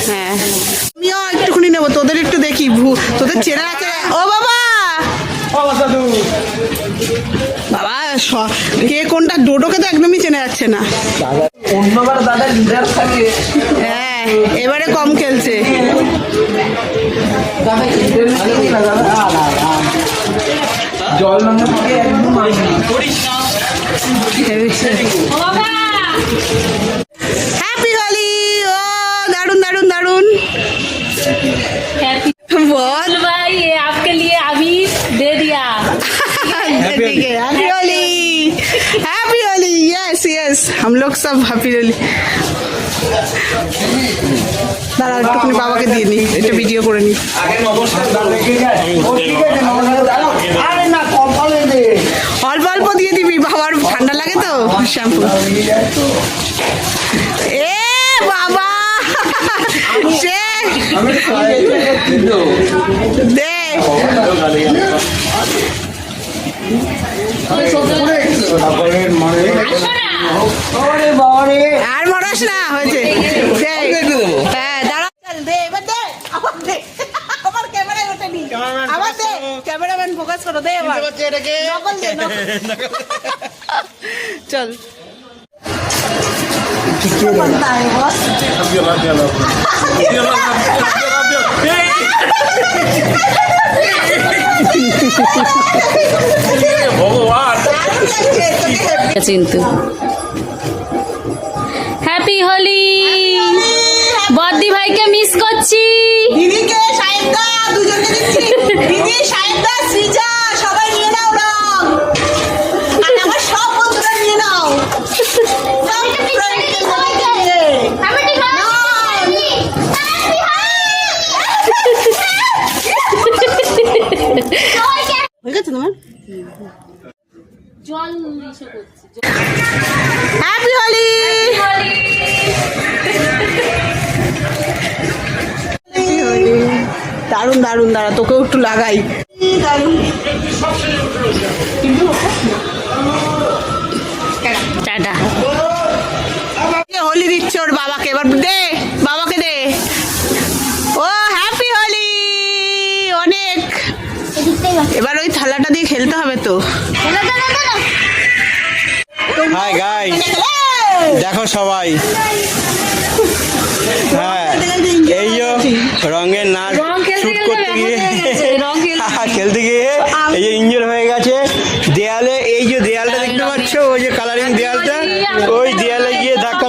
হ্যাঁ আমিও একটুখানি নেবো, তোদের একটু দেখি তোদের চেনা আছে। ও বাবা বাবা কে কোনটা, ডোডোকে তো একদমই চেনা যাচ্ছে না। অন্যবার দাদা লিডার থাকে। হ্যাঁ এবারে কম খেলছে। জল রঙের পরে একদম হ্যাপি হোলি। ও দারুন দারুন দারুন। बहुत भाई ये आपके लिए अभी दे दिया। ठीक है happy Holi, happy Holi. Yes yes हम लोग सब हैप्पी होली। দাঁড়া একটুখানি বাবাকে দিয়ে নি, এটা ভিডিও করে নি। অল্প অল্প দিয়ে দিবি, বাবার ঠান্ডা লাগে তো শ্যাম্পু। এ বাবা সে দে আর মরাস না, হয়েছে। হ্যাঁ দাঁড়া দে, এবার দে আবার দে, আমার ক্যামেরায় ওঠেনি, আবার দে, ক্যামেরাম্যান ফোকাস করো, দে এবার নকল দে, চল बनता है बस। চিন্তু হ্যাপি হোলি। বদ্দি ভাইকে মিস করছি। দিদিকে সাহেবদা দুজনকে দিচ্ছি, দিদি সাহেবদা সৃজা সবাই নিয়ে নাও রং, আর আমার সব বন্ধুরা নিয়ে নাও। হয়ে গেছে তোমার? জল এসে করছি। হ্যাপি হোলি। দারুন দারুন, দাঁড়া তোকেও একটু লাগাই। টাটা। হোলি দিচ্ছে ওর বাবাকে, এবার দে বাবাকে দে। ও হ্যাপি হোলি অনেক। এবার ওই থালাটা দিয়ে খেলতে হবে তো। হাই গাইস, দেখো সবাই, হ্যাঁ এই যে রঙের নাচ শুট করতে গিয়ে খেলতে গিয়ে এই যে ইঞ্জুর হয়ে গেছে দেয়ালে। এই যে দেয়ালটা দেখতে পাচ্ছ, ওই যে কালারিং দেয়ালটা, ওই দেয়ালে গিয়ে ধাক্কা